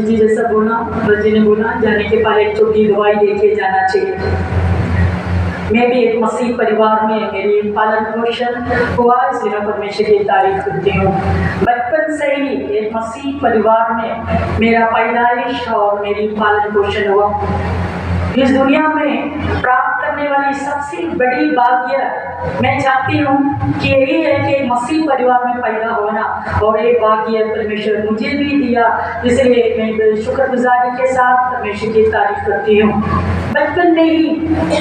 जी जैसा बोला, जी ने बोला जाने के पहले एक छोटी दवाई देके जाना चाहिए। मैं भी एक मसीह परिवार में मेरी पालन पोषण हुआ, इसलिए मैं परमेश्वर की तारीफ करती हूँ। बचपन से ही एक मसीह परिवार में मेरा पैदाइश और मेरी पालन पोषण हुआ। इस दुनिया में प्राप्त करने वाली सबसे बड़ी भाग्य मैं चाहती हूँ कि यही है कि मसीह परिवार में पैदा होना, और ये भाग्य परमेश्वर मुझे भी दिया, इसलिए मैं शुक्रगुजारी के साथ परमेश्वर की तारीफ करती हूँ। बचपन में ही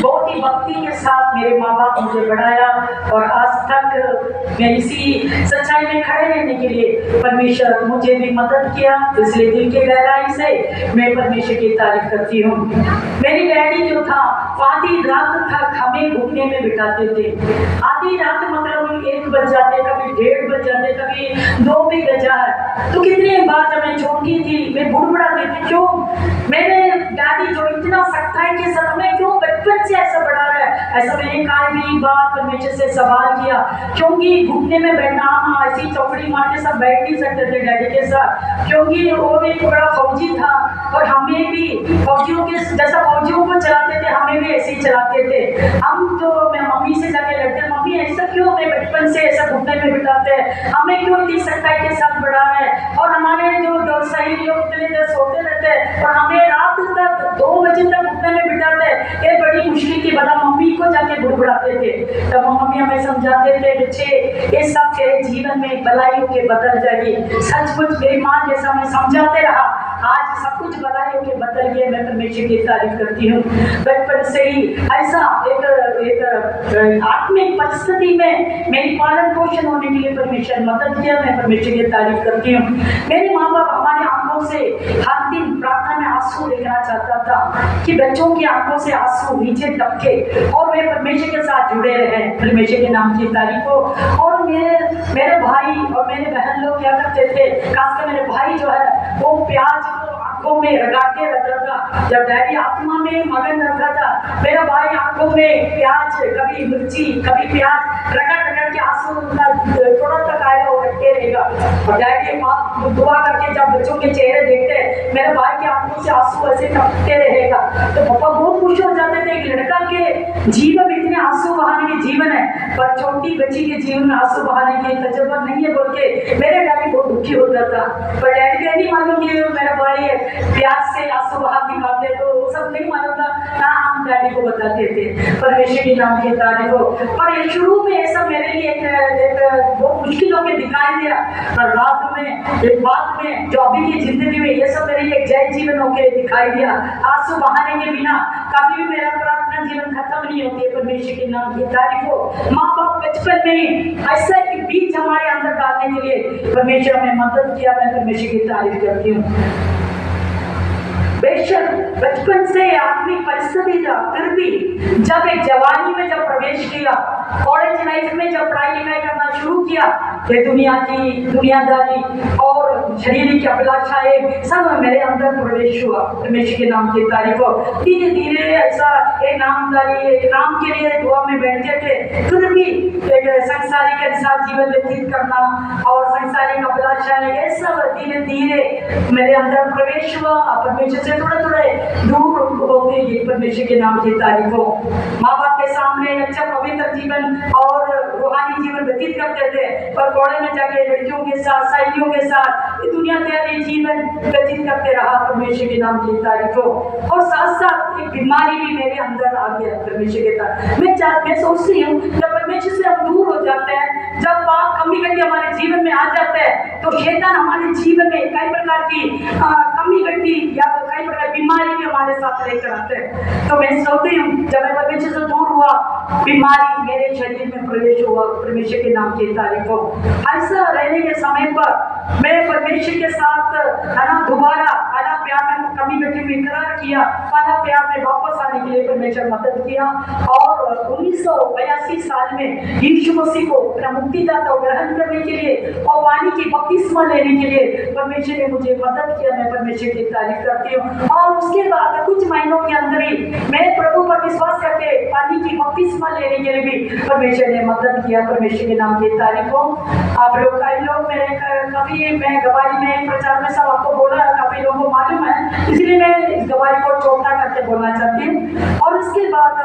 बहुत ही भक्ति के साथ मेरे माँ बाप मुझे बढ़ाया, और आज तक मैं इसी सच्चाई में खड़े रहने के लिए परमेश्वर मुझे भी मदद किया, इसलिए दिल के गहराई से मैं परमेश्वर की तारीफ करती हूँ। मेरी डैडी जो था आधी रात तक हमें घूमने में बिताते थे। आधी रात मतलब 1 बज जाते, कभी 1:30 बज जाते, कभी 2 भी बज जाए। तो कितनी बार जब मैं छोटी थी मैं बुड़बुड़ाती थी, क्यों मेरे डैडी जो इतना सख्ताई के साथ हमें क्यों बचपन से ऐसा बढ़ा रहा है। ऐसा मैंने कई बार परमेश्वर से सवाल किया, क्योंकि घूमने में बैठना हम ऐसी चौकड़ी मार के सब बैठ नहीं सकते थे डैडी के साथ, क्योंकि वो भी एक बड़ा फौजी था, और हमें भी फौजियों के जैसा फौजियों को चलाते थे हमें भी ऐसे ही चलाते थे। हम तो मैं मम्मी से जाके लड़ते, मम्मी ऐसा क्यों हमें बचपन से ऐसा घूमने में बिताते हैं, हमें क्यों इतनी सख्ताई के साथ बढ़ा रहे हैं। और हमारे जो सही लोग इतने देर सोते रहते हैं और हमें रात तक 2 बजे तक घूमने में बिताते हैं, ये बड़ी मुश्किल की बता मम्मी को जाके बुड़बुड़ाते थे। तब मम्मी हमें समझाते थे, बच्चे ये सब तेरे जीवन में भलाइयों के बदल जाएगी। सचमुच मेरी माँ जैसा हमें समझाते रहा, आज सब कुछ भलाइयों के बदल गए। मैं परमेश्वर की तारीफ करती हूँ। बचपन से ही ऐसा एक आत्मिक परिस्थिति में मेरी पालन पोषण होने के लिए परमेश्वर मदद किया, मैं परमेश्वर की तारीफ करती हूँ। मेरे माँ बाप हमारी आंखों से हर दिन प्रार्थना में आंसू देखना चाहता था कि बच्चों की आंखों से आंसू नीचे टपके और वे परमेश्वर के साथ जुड़े रहे। परमेश्वर के नाम की तारीफ हो। और मेरे भाई और मेरे बहन लोग क्या करते थे, खासकर मेरे भाई जो है वो प्याज आंखों में रगा के रखता था। जब डैडी आत्मा में मगन रहता था, मेरा भाई आंखों में प्याज, कभी मिर्ची, कभी प्याज रगड़ रगड़ के आंसू थोड़ा तक आएगा वो रखते रहेगा। और डैडी दुआ करके जब बच्चों के चेहरे देखते, मेरे भाई की आंखों से आंसू ऐसे टपकते रहेगा, तो पापा बहुत खुश हो जाते थे। एक लड़का के जीवन में इतने आंसू बहाने के जीवन है, पर छोटी बच्ची के जीवन में आंसू बहाने के तजुर्बा नहीं है बोल के मेरे डैडी बहुत दुखी होता था। पर डैडी को नहीं मालूम कि मेरा भाई प्याज से आंसू बहा दिखाते, तो वो सब नहीं मालूम था ना, हम डैडी को बताते थे। परमेश्वर के नाम की तारीफ हो। पर ये शुरू में ऐसा मेरे लिए एक बहुत मुश्किल होकर दिखाई दिया, पर रात में एक बात में जो अभी की जिंदगी में ये सब मेरे लिए जय जीवन होकर दिखाई दिया। आंसू बहाने के बिना कभी भी मेरा प्रार्थना जीवन खत्म नहीं होती है। परमेश्वर के नाम की तारीफ हो। माँ बाप बचपन में ऐसा एक बीज हमारे अंदर डालने के लिए परमेश्वर ने मदद किया, मैं परमेश्वर की तारीफ करती हूँ। बेशक बचपन से आत्मिक परिस्थिति था, फिर भी जब एक जवानी में जब प्रवेश किया कॉलेज लाइफ में जब पढ़ाई लिखाई करना शुरू किया, ये दुनिया की दुनियादारी और शरीर की अभिलाषाएं सब मेरे अंदर प्रवेश हुआ। परमेश्वर के नाम की तारीफ हो। धीरे धीरे ऐसा एक नामदारी, एक नाम के लिए दुआ में बैठते थे, फिर भी एक संसारिक के साथ जीवन व्यतीत करना और संसारिक अभिलाषाएं ये सब धीरे धीरे मेरे अंदर प्रवेश हुआ। परमेश्वर से थोड़े थोड़े दूर होते गए। परमेश्वर के नाम की तारीफ हो। माँ बाप के सामने अच्छा पवित्र जीवन और रूहानी जीवन व्यतीत करते थे, पर कोड़े में जाके लड़कियों के साथ, सहेलियों के साथ ये दुनियादारी जीवन व्यतीत करते रहा। परमेश्वर के नाम की तारीफ हो। और साथ साथ एक बीमारी भी मेरे अंदर आ गया। परमेश्वर के साथ मैं सोचती हूँ, जब परमेश्वर से हम दूर हो जाते हैं, जब पाप कमी घटी हमारे जीवन में आ जाते हैं, तो शैतान हमारे जीवन में कई प्रकार की कमी घटी या कई प्रकार की बीमारी भी हमारे साथ लेकर आते हैं। तो मैं सोचती हूँ, जब मैं परमेश्वर से दूर हुआ, बीमारी मेरे शरीर में प्रवेश हुआ। परमेश्वर के नाम की तारीफ हो। ऐसा रहने के समय पर मैं परमेश्वर के साथ दोबारा प्यार में कमी घटी में इकरार किया, प्यार में वापस आने के लिए परमेश्वर मदद किया। और 1982 साल में यीशु मसीह को अपना मुक्तिदाता ग्रहण करने के लिए और वाणी की बपतिस्मा लेने के लिए परमेश्वर ने मुझे मदद किया। मैं परमेश्वर की तारीफ करती हूँ। और उसके बाद कुछ महीनों के अंदर ही मैं प्रभु पर विश्वास करके वाणी की बपतिस्मा लेने के लिए भी परमेश्वर ने मदद किया। परमेश्वर के नाम की तारीफ हो। आप लोग कई लोग मेरे कभी मैं गवाही में प्रचार में सब आपको बोला, कभी लोगों को मालूम है, इसलिए मैं इस गवाही को छोटा करके बोलना चाहती हूँ। और उसके बाद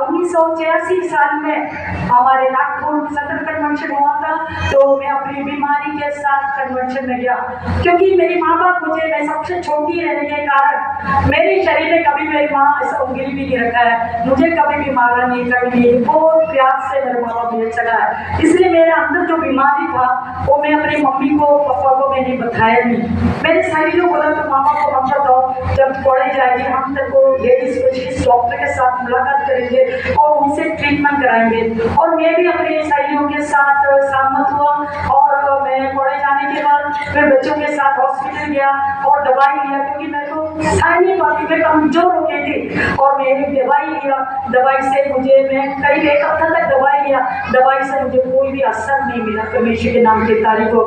1986 साल में हमारे नागपुर सेंट्रल कन्वेंशन हुआ था, तो मैं अपनी बीमारी के साथ कन्वेंशन में गया, क्योंकि मेरी माँ बाप मुझे, मैं सबसे छोटी रहने के कारण मेरे शरीर में कभी मेरी माँ ऐसा उंगली भी नहीं रखा है, मुझे कभी भी मारा नहीं, कभी नहीं, बहुत प्यार से मेरे माँ बाप मुझे चला है। इसलिए मेरे अंदर जो बीमारी था वो मैं अपनी मम्मी को, पापा को मैंने बताया नहीं। मेरे सहेलियों बोला तो मामा को मत बताओ, जब कॉलेज आएगी हम तक को लेडी स्पेशलिस्ट डॉक्टर के साथ मुलाकात करेंगे और उनसे ट्रीटमेंट कराएंगे। और मैं भी अपने सहेलियों के साथ सहमत हुआ और मैं कॉलेज आने के बाद मैं बच्चों के साथ हॉस्पिटल गया और दवाई लिया, क्योंकि मैं तो सह नहीं पाती, मैं कमजोर हो गई थी। और मैं एक दवाई लिया, दवाई से मुझे, मैं करीब 1 हफ्ता तक दवाई लिया, दवाई से मुझे कोई भी असर नहीं मिला। परमेश्वर के नाम की तारीफ हो।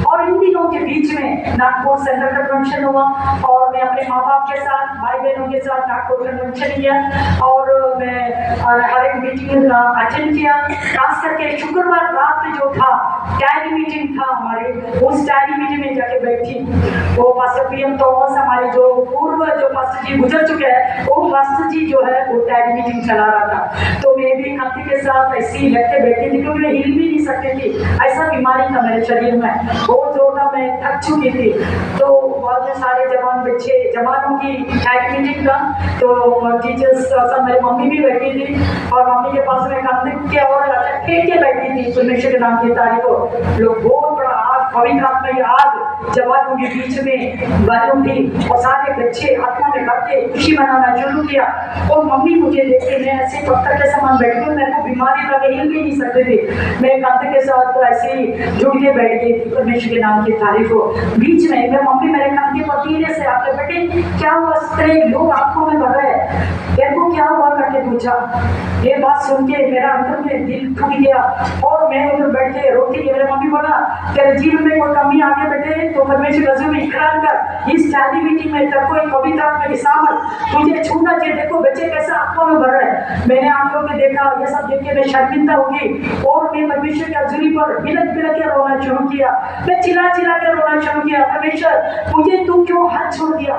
और इन दिनों के बीच में नागपुर सेंट्रल कन्वेंशन हुआ और मैं अपने माँ बाप के साथ, भाई बहनों के साथ नागपुर कन्वेंशन किया और मैं हर एक मीटिंग अटेंड किया। खास करके शुक्रवार रात जो था डायरी मीटिंग था हमारे, उस डायरी मीटिंग में जाके बैठी। वो पास्टर पीएम थॉमस हमारे जो पूर्व जो पास्टर जी गुजर चुके हैं, वो पास्टर जी जो है वो डायरी मीटिंग चला रहा था। तो मैं भी कंपनी के साथ ऐसी ही लेके बैठी थी, क्योंकि मैं हिल भी नहीं सकती थी, ऐसा बीमारी था मेरे शरीर में, बहुत जोड़ा मैं थक चुकी थी। तो बहुत में सारे जवान बच्चे, जवानों की डायरी मीटिंग था, तो टीचर्स सब, मेरी मम्मी भी बैठी थी और मम्मी के पास में कंपनी के और के बैठी थी। परमेश्वर के नाम की तारीफ हो। लोग बहुत बड़ा आग, पवित्र आत्मा की आग जवानों के बीच में बनी थी और सारे बच्चे आत्मा में करके खुशी मनाना शुरू किया। और मम्मी मुझे देखते, मैं ऐसे पत्थर के समान बैठी हूँ, मेरे को बीमारी का हिल भी नहीं सकते थे, मैं कंधे के साथ तो ऐसे ही जुड़ के बैठ गई थी। परमेश्वर के नाम की तारीफ हो। बीच में मैं मम्मी मेरे कंधे पर धीरे से आके, बेटे क्या हुआ, लोग आंखों में भर रहे हैं, तेरे को क्या हुआ करके पूछा। ये बात सुन के मेरा अंदर में दिल टूट गया और मैं उधर बैठ के रोती। मेरे मम्मी बोला, तेरे जीवन में कोई कमी आगे बेटे तो परमेश्वर रजू में इकरार कर, इस डायरी मीटिंग में तब कोई पवित्र आत्मा की सामर्थ तुझे छूना चाहिए। देखो बच्चे कैसा आंखों में भर रहे हैं। मैंने आंखों में देखा, ये सब देख के मैं शर्मिंदा हो गई और मैं परमेश्वर की हजूरी पर बिलक बिलक के रोना शुरू किया। मैं चिल्ला चिल्ला के रोना शुरू किया, परमेश्वर मुझे तू क्यों हाथ छोड़ दिया,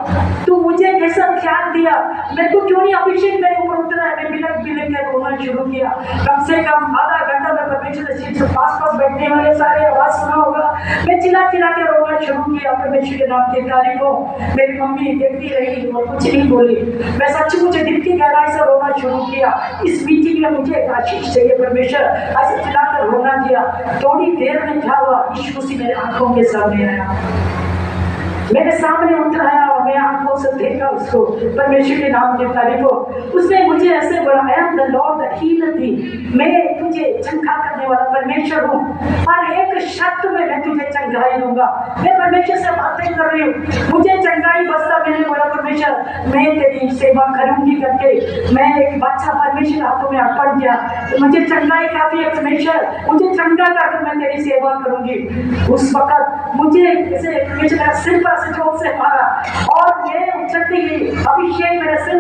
तू मुझे कैसा ख्याल दिया, मेरे को क्यों नहीं अभिषेक मेरे ऊपर उतरा है। मैं बिलक बिलक के रोना शुरू किया। कम से कम आधा घंटा में परमेश्वर सीट से पास बैठने वाले सारे आवाज सुना होगा। मैं चिल्ला चिल्ला के रोना शुरू किया। परमेश्वर के नाम की तारीफ हो। मेरी मम्मी देखती रही और कुछ नहीं बोली। मैं सचमुच दिल की गहराई से रोना शुरू किया। इस मीटिंग में मुझे एक आशीष चाहिए परमेश्वर, ऐसे चिल्लाकर रोना दिया। थोड़ी देर में क्या हुआ, यीशु मसीह मेरे आंखों के सामने आया, मेरे सामने उतराया और मैं आंखों से देखा उसको। परमेश्वर के नाम की तारीफ हो। उसने मुझे ऐसे बोला, I am the Lord that healeth thee, मैं मुझे चंगा करने वाला परमेश्वर हूँ, हर एक शर्त में मैं तुझे चंगाई दूंगा। मैं परमेश्वर से बातें कर रही हूँ, मुझे चंगाई बस्ता मैंने बोला परमेश्वर मैं तेरी सेवा करूंगी करके मैं एक बच्चा परमेश्वर हाथों में अर्पण किया। तो मुझे चंगाई काफी है परमेश्वर, मुझे चंगा करके मैं तेरी सेवा करूंगी। उस वक्त मुझे ऐसे मेरा सिर पर से जोर से मारा और मैं उछलती गई, अभिषेक मेरे सिर